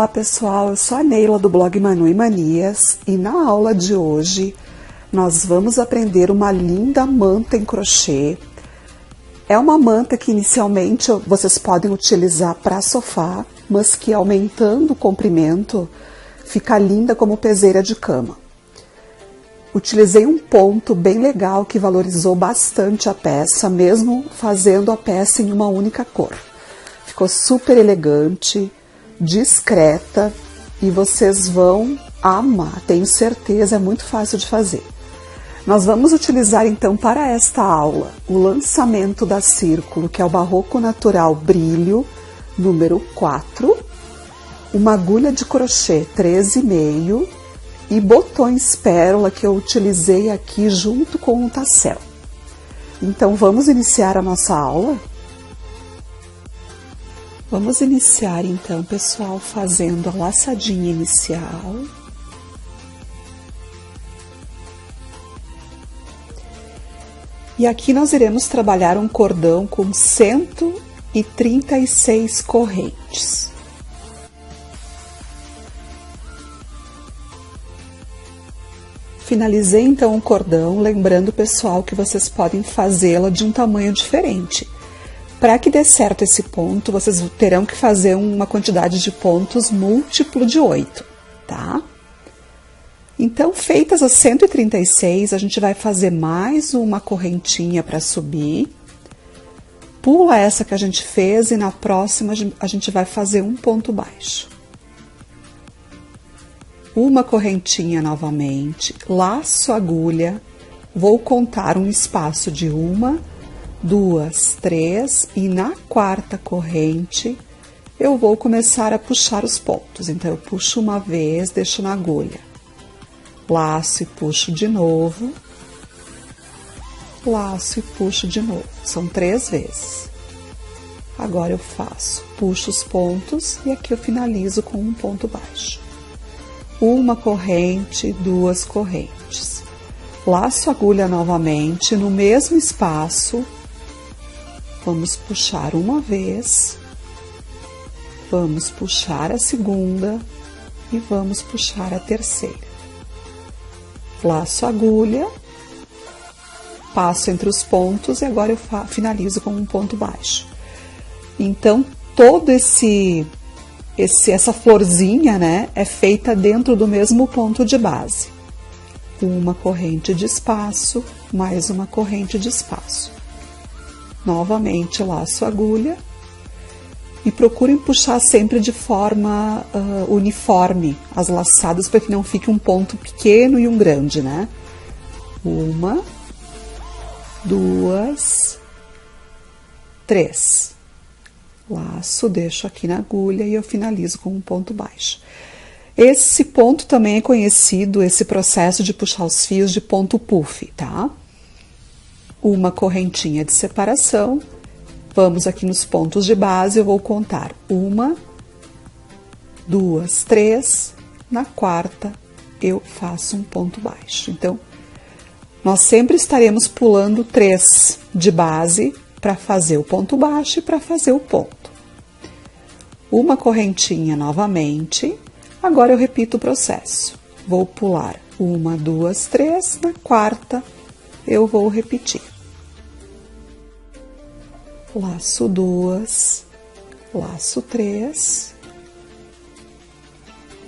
Olá pessoal, eu sou a Neila do blog Manu e Manias e na aula de hoje nós vamos aprender uma linda manta em crochê. É uma manta que inicialmente vocês podem utilizar para sofá, mas que aumentando o comprimento fica linda como peseira de cama. Utilizei um ponto bem legal que valorizou bastante a peça, mesmo fazendo a peça em uma única cor. Ficou super elegante, discreta e vocês vão amar, tenho certeza, é muito fácil de fazer. Nós vamos utilizar então para esta aula o lançamento da Círculo, que é o Barroco Natural Brilho, número 4, uma agulha de crochê 13,5 e botões pérola que eu utilizei aqui junto com o tassel. Então vamos iniciar a nossa aula? Vamos iniciar então, pessoal, fazendo a laçadinha inicial. E aqui nós iremos trabalhar um cordão com 136 correntes. Finalizei então o cordão, lembrando, pessoal, que vocês podem fazê-la de um tamanho diferente. Para que dê certo esse ponto, vocês terão que fazer uma quantidade de pontos múltiplo de 8, tá? Então, feitas as 136, a gente vai fazer mais uma correntinha para subir. Pula essa que a gente fez e na próxima a gente vai fazer um ponto baixo. Uma correntinha novamente, laço a agulha, vou contar um espaço de 1, 2, 3 e na quarta corrente eu vou começar a puxar os pontos. Então, eu puxo uma vez, deixo na agulha, laço e puxo de novo, laço e puxo de novo. São 3 vezes. Agora eu faço, puxo os pontos e aqui eu finalizo com um ponto baixo. Uma corrente, 2 correntes. Laço a agulha novamente no mesmo espaço. Vamos puxar uma vez, vamos puxar a segunda e vamos puxar a terceira. Laço a agulha, passo entre os pontos e agora eu finalizo com um ponto baixo. Então, todo essa florzinha, né, é feita dentro do mesmo ponto de base. Uma corrente de espaço, mais uma corrente de espaço. Novamente, laço a agulha e procurem puxar sempre de forma uniforme as laçadas para que não fique um ponto pequeno e um grande, né? 1, 2, 3. Laço, deixo aqui na agulha e eu finalizo com um ponto baixo. Esse ponto também é conhecido, esse processo de puxar os fios, de ponto puff, tá? Uma correntinha de separação, vamos aqui nos pontos de base, eu vou contar 1, 2, 3, na quarta eu faço um ponto baixo. Então, nós sempre estaremos pulando 3 de base para fazer o ponto baixo e para fazer o ponto. Uma correntinha novamente, agora eu repito o processo. Vou pular 1, 2, 3, na quarta eu vou repetir. Laço 2, laço 3,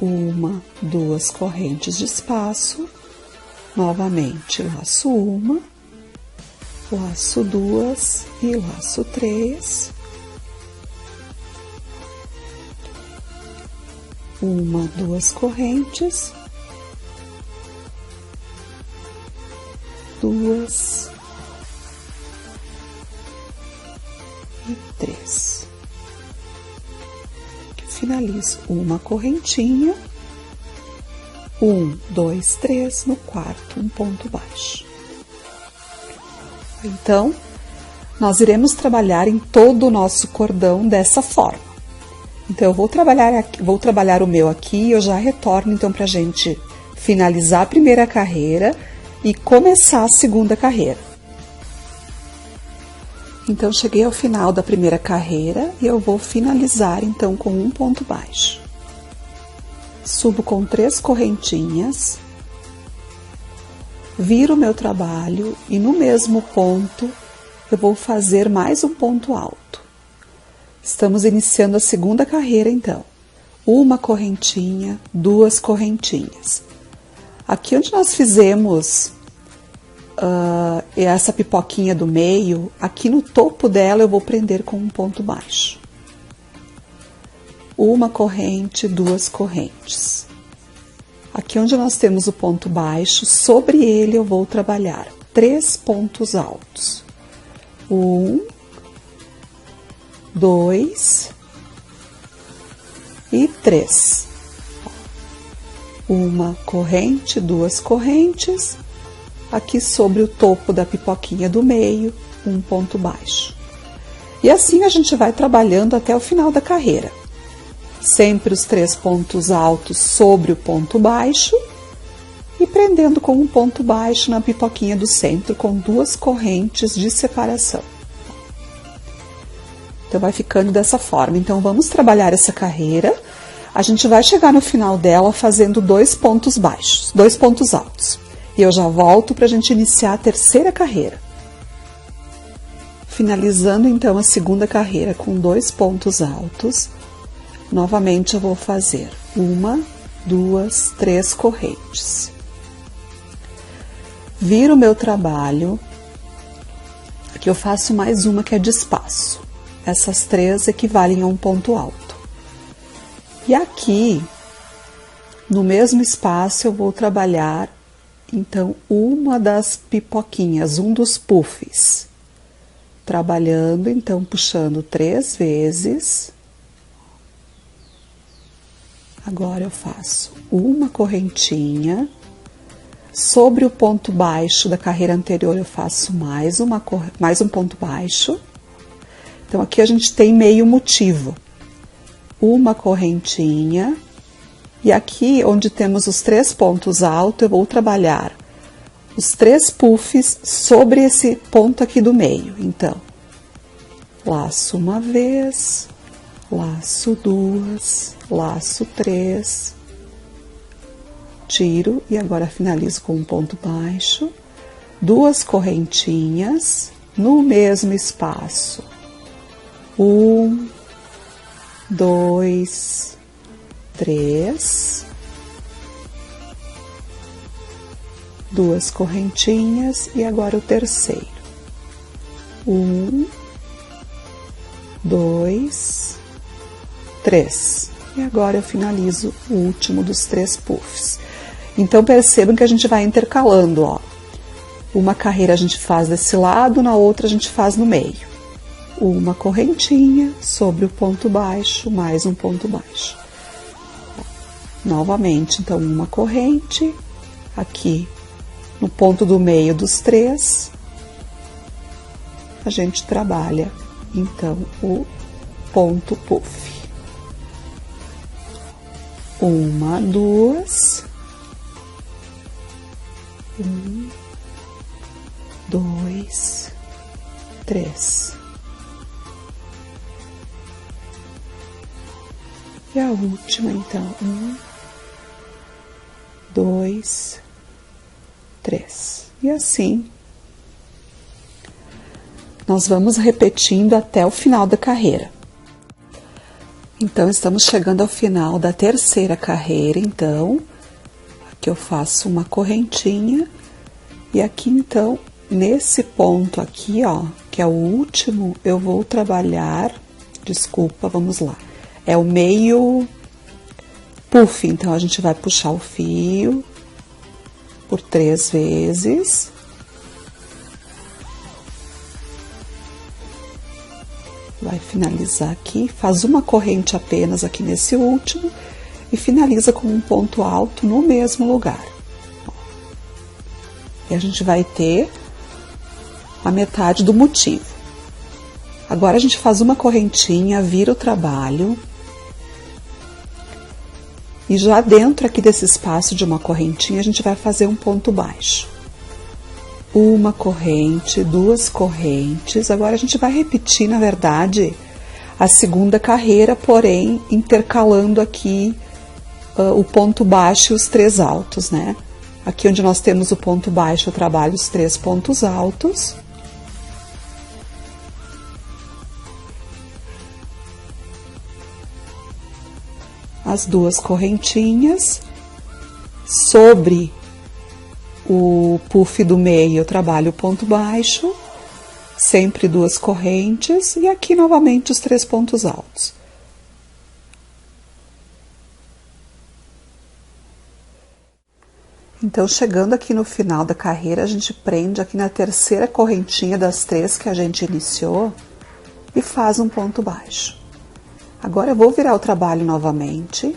1, 2 correntes de espaço, novamente laço 1, laço 2 e laço 3, 1, 2 correntes, 2 e 3. Finalizo uma correntinha, 1, 2, 3, no quarto, um ponto baixo. Então, nós iremos trabalhar em todo o nosso cordão dessa forma. Então, eu vou trabalhar o meu aqui e eu já retorno, então, pra gente finalizar a primeira carreira e começar a segunda carreira. Então, cheguei ao final da primeira carreira e eu vou finalizar, então, com um ponto baixo. subo com 3 correntinhas, viro o meu trabalho e no mesmo ponto eu vou fazer mais um ponto alto. Estamos iniciando a segunda carreira então. Uma correntinha, 2 correntinhas. Aqui onde nós fizemos essa pipoquinha do meio, aqui no topo dela eu vou prender com um ponto baixo. Uma corrente, 2 correntes. Aqui onde nós temos o ponto baixo, sobre ele eu vou trabalhar 3 pontos altos. 1, 2 e 3. Uma corrente, 2 correntes. Aqui sobre o topo da pipoquinha do meio, um ponto baixo. E assim a gente vai trabalhando até o final da carreira. Sempre os 3 pontos altos sobre o ponto baixo e prendendo com um ponto baixo na pipoquinha do centro com 2 correntes de separação. Então vai ficando dessa forma. Então vamos trabalhar essa carreira. A gente vai chegar no final dela fazendo 2 pontos baixos, 2 pontos altos. E eu já volto para a gente iniciar a terceira carreira. Finalizando então a segunda carreira com 2 pontos altos. Novamente eu vou fazer 1, 2, 3 correntes. Viro o meu trabalho. Aqui eu faço mais uma que é de espaço. Essas 3 equivalem a um ponto alto. E aqui, no mesmo espaço, eu vou trabalhar, então, uma das pipoquinhas, um dos puffs. Trabalhando, então, puxando 3 vezes. Agora eu faço uma correntinha. Sobre o ponto baixo da carreira anterior, eu faço mais um ponto baixo. Então, aqui a gente tem meio motivo. Uma correntinha. E aqui, onde temos os 3 pontos altos, eu vou trabalhar os 3 puffs sobre esse ponto aqui do meio. Então, laço uma vez, laço 2, laço 3, tiro e agora finalizo com um ponto baixo, 2 correntinhas no mesmo espaço. 1, 2, 3, 2 correntinhas e agora o terceiro. 1, 2, 3. E agora eu finalizo o último dos 3 puffs. Então percebam que a gente vai intercalando, ó. Uma carreira a gente faz desse lado, na outra a gente faz no meio. Uma correntinha sobre o ponto baixo, mais um ponto baixo. Novamente, então, uma corrente, aqui no ponto do meio dos 3, a gente trabalha, então, o ponto puff. 1, 2, 1, 2, 3. E a última, então, 1, 2, 3. E assim, nós vamos repetindo até o final da carreira. Então, estamos chegando ao final da terceira carreira, então, aqui eu faço uma correntinha, e aqui, então, nesse ponto aqui, ó, que é o último, eu vou trabalhar, desculpa, vamos lá. É o meio puff, então a gente vai puxar o fio por 3 vezes. Vai finalizar aqui, faz uma corrente apenas aqui nesse último e finaliza com um ponto alto no mesmo lugar. E a gente vai ter a metade do motivo. Agora a gente faz uma correntinha, vira o trabalho. E já dentro aqui desse espaço de uma correntinha, a gente vai fazer um ponto baixo. Uma corrente, 2 correntes. Agora a gente vai repetir, na verdade, a segunda carreira, porém intercalando aqui o ponto baixo e os 3 altos, né? Aqui onde nós temos o ponto baixo, eu trabalho os 3 pontos altos. As 2 correntinhas. Sobre o puff do meio, eu trabalho o ponto baixo, sempre 2 correntes, e aqui novamente os 3 pontos altos. Então, chegando aqui no final da carreira, a gente prende aqui na terceira correntinha das 3 que a gente iniciou e faz um ponto baixo. Agora eu vou virar o trabalho novamente,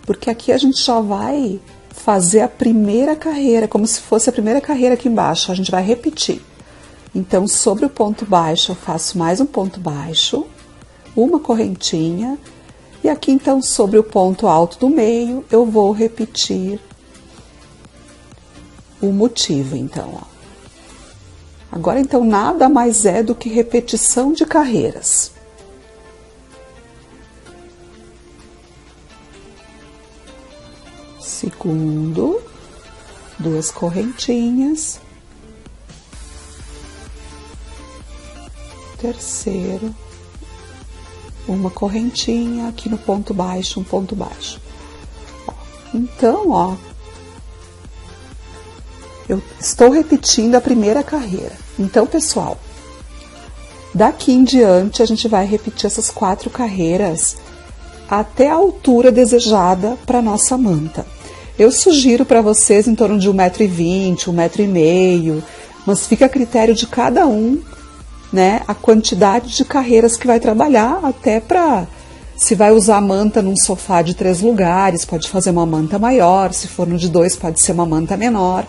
porque aqui a gente já vai fazer a primeira carreira, como se fosse a primeira carreira aqui embaixo, a gente vai repetir. Então, sobre o ponto baixo, eu faço mais um ponto baixo, uma correntinha, e aqui então, sobre o ponto alto do meio, eu vou repetir o motivo, então, ó. Agora, então, nada mais é do que repetição de carreiras. Segundo, 2 correntinhas, terceiro, uma correntinha, aqui no ponto baixo, um ponto baixo. Então, ó, eu estou repetindo a primeira carreira. Então, pessoal, daqui em diante a gente vai repetir essas 4 carreiras até a altura desejada para nossa manta. Eu sugiro para vocês em torno de 1,20 m, 1,5 m, mas fica a critério de cada um, né, a quantidade de carreiras que vai trabalhar, até para, se vai usar a manta num sofá de 3 lugares, pode fazer uma manta maior, se for no de 2 pode ser uma manta menor.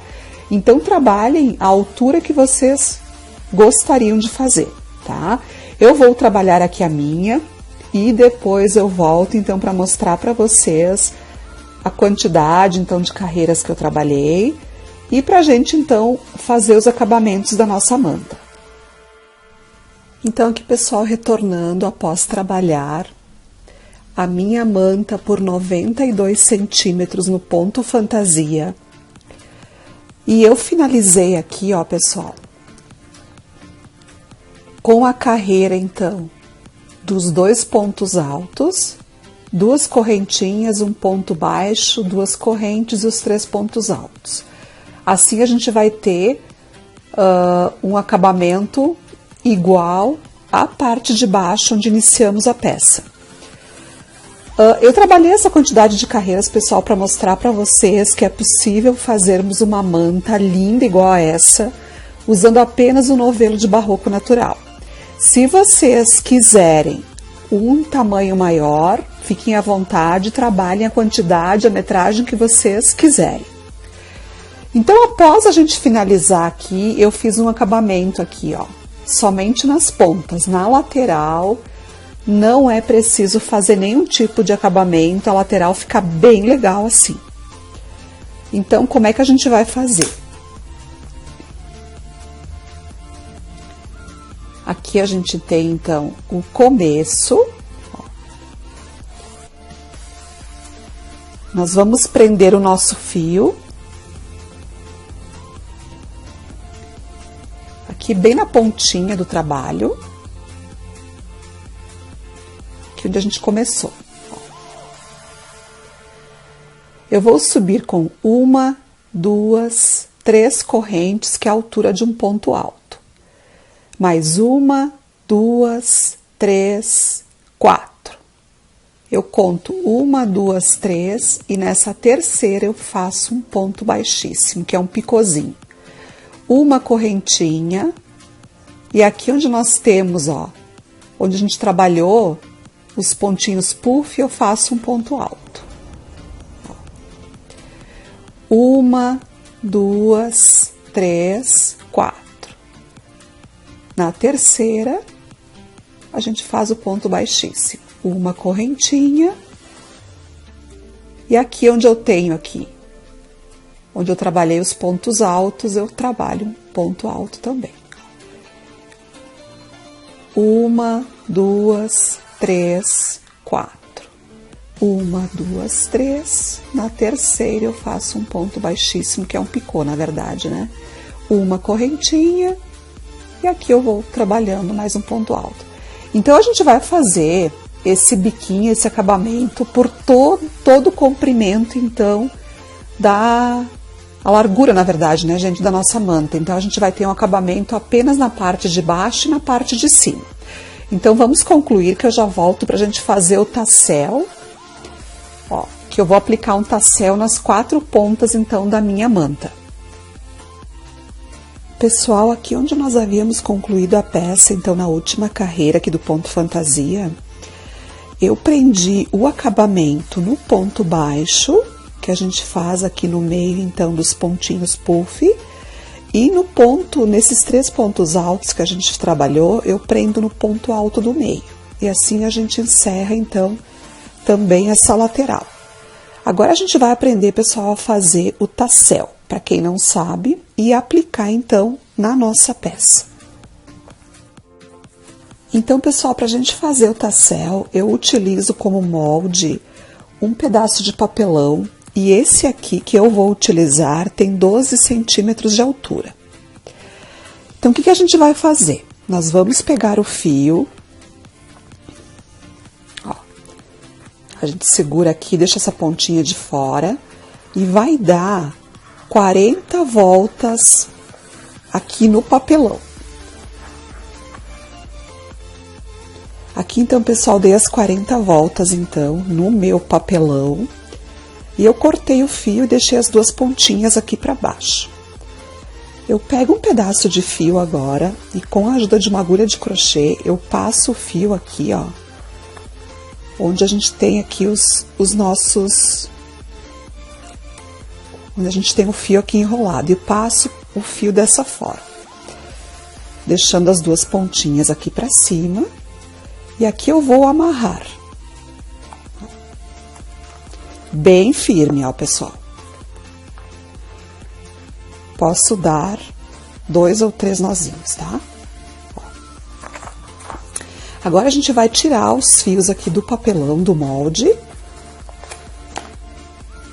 Então trabalhem a altura que vocês gostariam de fazer, tá? Eu vou trabalhar aqui a minha e depois eu volto então para mostrar para vocês a quantidade então de carreiras que eu trabalhei e para a gente então fazer os acabamentos da nossa manta. Então aqui, pessoal, retornando após trabalhar a minha manta por 92 centímetros no ponto fantasia. E eu finalizei aqui, ó, pessoal, com a carreira, então, dos 2 pontos altos, 2 correntinhas, um ponto baixo, 2 correntes e os 3 pontos altos. Assim a gente vai ter um acabamento igual à parte de baixo onde iniciamos a peça. Eu trabalhei essa quantidade de carreiras, pessoal, para mostrar para vocês que é possível fazermos uma manta linda igual a essa, usando apenas o novelo de barroco natural. Se vocês quiserem um tamanho maior, fiquem à vontade, trabalhem a quantidade, a metragem que vocês quiserem. Então, após a gente finalizar aqui, eu fiz um acabamento aqui, ó, somente nas pontas. Na lateral, não é preciso fazer nenhum tipo de acabamento, a lateral fica bem legal assim. Então, como é que a gente vai fazer? Aqui a gente tem, então, o começo. Nós vamos prender o nosso fio. Aqui bem na pontinha do trabalho. Aqui onde a gente começou. Eu vou subir com 1, 2, 3 correntes, que é a altura de um ponto alto. Mais 1, 2, 3, 4. Eu conto 1, 2, 3 e nessa terceira eu faço um ponto baixíssimo, que é um picôzinho. Uma correntinha e aqui onde nós temos, ó, onde a gente trabalhou os pontinhos puff, eu faço um ponto alto. 1, 2, 3, 4. Na terceira, a gente faz o ponto baixíssimo. Uma correntinha. E aqui onde eu tenho aqui, onde eu trabalhei os pontos altos, eu trabalho um ponto alto também. 1, 2, 3, 4. Uma, duas, três. Na terceira eu faço um ponto baixíssimo, que é um picô, na verdade, né? Uma correntinha e aqui eu vou trabalhando mais um ponto alto. Então, a gente vai fazer esse biquinho, esse acabamento por todo o comprimento, então, a largura, na verdade, né, gente, da nossa manta. Então, a gente vai ter um acabamento apenas na parte de baixo e na parte de cima. Então, vamos concluir que eu já volto pra gente fazer o tassel. Ó, que eu vou aplicar um tassel nas 4 pontas, então, da minha manta. Pessoal, aqui onde nós havíamos concluído a peça, então, na última carreira aqui do ponto fantasia, eu prendi o acabamento no ponto baixo, que a gente faz aqui no meio, então, dos pontinhos puff, e no ponto, nesses 3 pontos altos que a gente trabalhou, eu prendo no ponto alto do meio. E assim a gente encerra, então, também essa lateral. Agora a gente vai aprender, pessoal, a fazer o tassel, para quem não sabe, e aplicar, então, na nossa peça. Então, pessoal, para a gente fazer o tassel, eu utilizo como molde um pedaço de papelão, e esse aqui que eu vou utilizar tem 12 centímetros de altura. Então, o que a gente vai fazer? Nós vamos pegar o fio, ó, a gente segura aqui, deixa essa pontinha de fora, e vai dar 40 voltas aqui no papelão. Aqui, então, pessoal, dei as 40 voltas, então, no meu papelão. E eu cortei o fio e deixei as 2 pontinhas aqui para baixo. Eu pego um pedaço de fio agora e com a ajuda de uma agulha de crochê, eu passo o fio aqui, ó. Onde a gente tem aqui os nossos... Onde a gente tem o fio aqui enrolado. E passo o fio dessa forma. Deixando as 2 pontinhas aqui para cima. E aqui eu vou amarrar. Bem firme, ó, pessoal. Posso dar 2 ou 3 nozinhos, tá? Ó. Agora, a gente vai tirar os fios aqui do papelão do molde.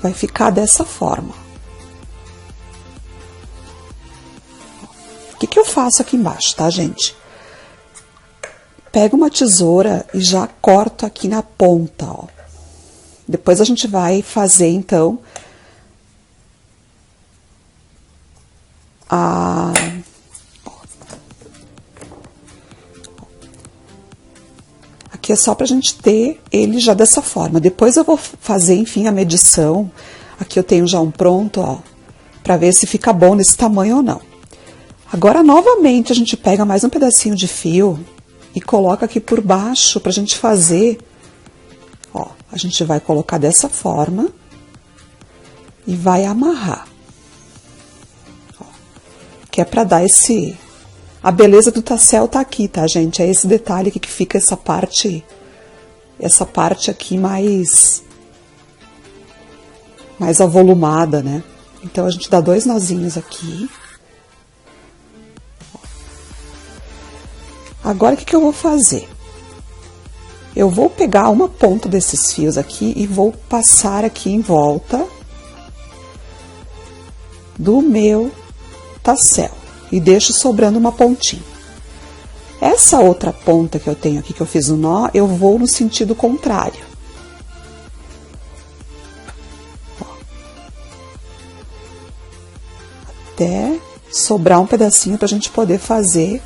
Vai ficar dessa forma. O que eu faço aqui embaixo, tá, gente? Pego uma tesoura e já corto aqui na ponta, ó. Depois a gente vai fazer, então, aqui é só pra gente ter ele já dessa forma. Depois eu vou fazer, enfim, a medição. Aqui eu tenho já um pronto, ó, pra ver se fica bom nesse tamanho ou não. Agora, novamente, a gente pega mais um pedacinho de fio e coloca aqui por baixo pra gente fazer, ó, a gente vai colocar dessa forma e vai amarrar, ó, que é pra dar a beleza do tassel tá aqui, tá, gente? É esse detalhe aqui que fica essa parte aqui mais avolumada, né? Então, a gente dá 2 nozinhos aqui. Agora, o que eu vou fazer? Eu vou pegar uma ponta desses fios aqui e vou passar aqui em volta do meu tassel. E deixo sobrando uma pontinha. Essa outra ponta que eu tenho aqui, que eu fiz o nó, eu vou no sentido contrário. Ó. Até sobrar um pedacinho pra gente poder fazer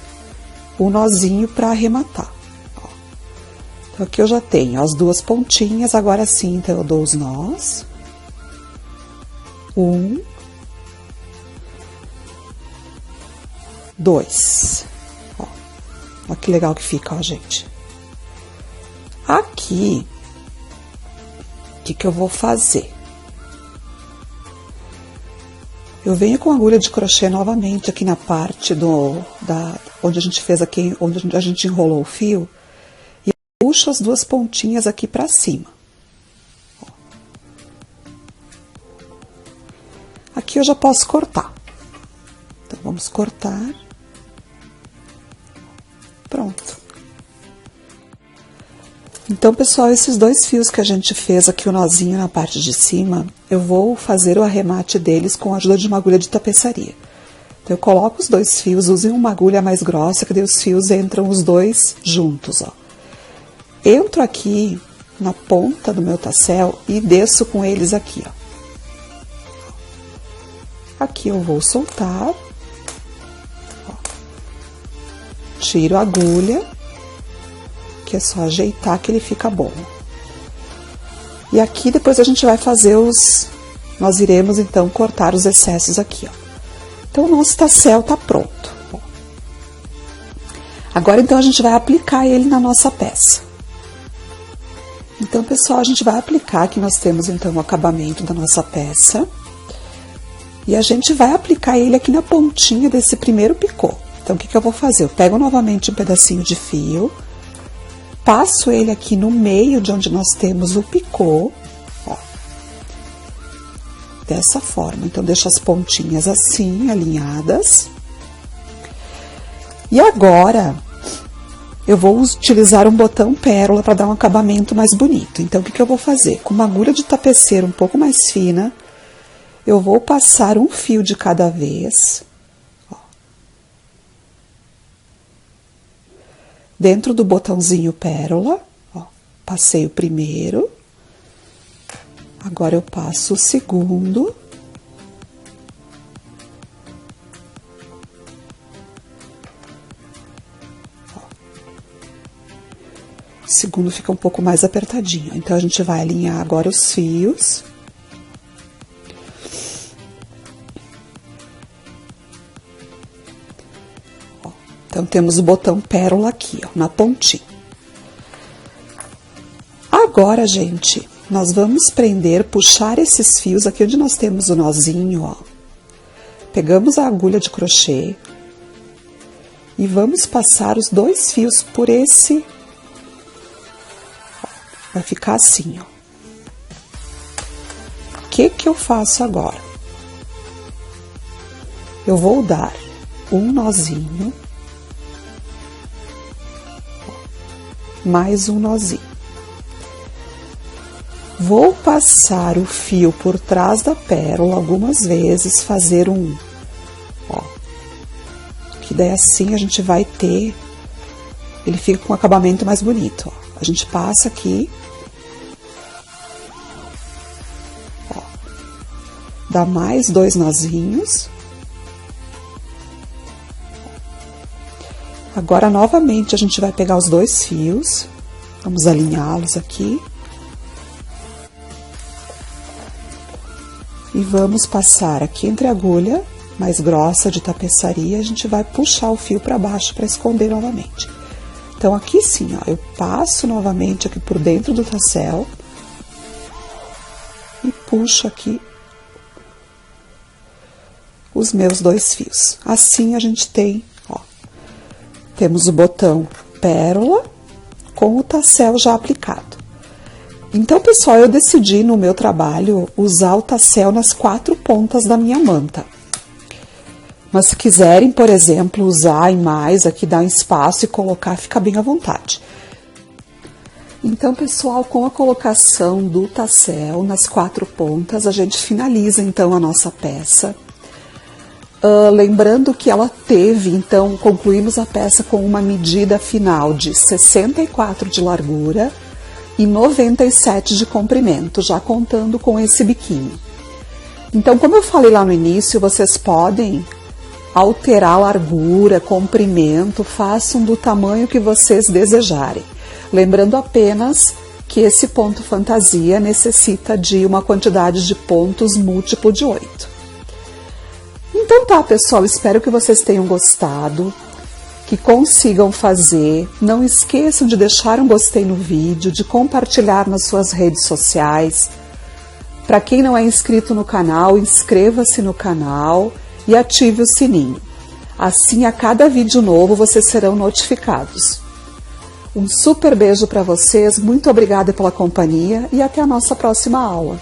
o nozinho para arrematar. Ó. Então, aqui eu já tenho as 2 pontinhas, agora sim, então, eu dou os nós. 1, 2. Ó. Olha que legal que fica, ó, gente. Aqui, o que eu vou fazer? Eu venho com a agulha de crochê novamente aqui na parte onde a gente fez aqui, onde a gente enrolou o fio, e puxo as 2 pontinhas aqui pra cima. Ó. Aqui eu já posso cortar. Então, vamos cortar. Pronto. Então, pessoal, esses 2 fios que a gente fez aqui, o nozinho na parte de cima, eu vou fazer o arremate deles com a ajuda de uma agulha de tapeçaria. Então, eu coloco os 2 fios, usem uma agulha mais grossa, que daí os fios entram os 2 juntos, ó. Entro aqui na ponta do meu tassel e desço com eles aqui, ó. Aqui eu vou soltar, ó. Tiro a agulha, que é só ajeitar que ele fica bom. E aqui depois a gente vai fazer nós iremos então cortar os excessos aqui, ó. Então o nosso tassel tá pronto, ó. Agora então a gente vai aplicar ele na nossa peça. Então, pessoal, a gente vai aplicar, aqui nós temos então o acabamento da nossa peça. E a gente vai aplicar ele aqui na pontinha desse primeiro picô. Então, o que eu vou fazer? Eu pego novamente um pedacinho de fio, passo ele aqui no meio de onde nós temos o picô, ó, dessa forma. Então, deixo as pontinhas assim, alinhadas. E agora, eu vou utilizar um botão pérola para dar um acabamento mais bonito. Então, o que eu vou fazer? Com uma agulha de tapeceiro um pouco mais fina, eu vou passar um fio de cada vez, ó, dentro do botãozinho pérola, ó, passei o primeiro, agora eu passo o segundo, ó. O segundo fica um pouco mais apertadinho, então a gente vai alinhar agora os fios. Então, temos o botão pérola aqui, ó, na pontinha. Agora, gente, nós vamos prender, puxar esses fios aqui onde nós temos o nozinho, ó. Pegamos a agulha de crochê e vamos passar os 2 fios por esse, ó, vai ficar assim, ó. O que eu faço agora? Eu vou dar um nozinho, mais um nozinho. Vou passar o fio por trás da pérola algumas vezes, fazer um, ó, que daí assim a gente vai ter, ele fica com um acabamento mais bonito, ó. A gente passa aqui, ó, dá mais 2 nozinhos. Agora, novamente, a gente vai pegar os 2 fios, vamos alinhá-los aqui. E vamos passar aqui entre a agulha mais grossa de tapeçaria, a gente vai puxar o fio para baixo para esconder novamente. Então, aqui sim, ó, eu passo novamente aqui por dentro do tassel e puxo aqui os meus 2 fios. Assim, a gente tem, ó, temos o botão pérola com o tassel já aplicado. Então, pessoal, eu decidi no meu trabalho usar o tassel nas 4 pontas da minha manta. Mas se quiserem, por exemplo, usar em mais, aqui dar um espaço e colocar, fica bem à vontade. Então, pessoal, com a colocação do tassel nas 4 pontas, a gente finaliza então a nossa peça. Lembrando que ela teve, então, concluímos a peça com uma medida final de 64 de largura e 97 de comprimento, já contando com esse biquinho. Então, como eu falei lá no início, vocês podem alterar a largura, comprimento, façam do tamanho que vocês desejarem. Lembrando apenas que esse ponto fantasia necessita de uma quantidade de pontos múltiplo de 8. Então tá, pessoal, espero que vocês tenham gostado, que consigam fazer. Não esqueçam de deixar um gostei no vídeo, de compartilhar nas suas redes sociais. Para quem não é inscrito no canal, inscreva-se no canal e ative o sininho. Assim, a cada vídeo novo, vocês serão notificados. Um super beijo para vocês, muito obrigada pela companhia e até a nossa próxima aula.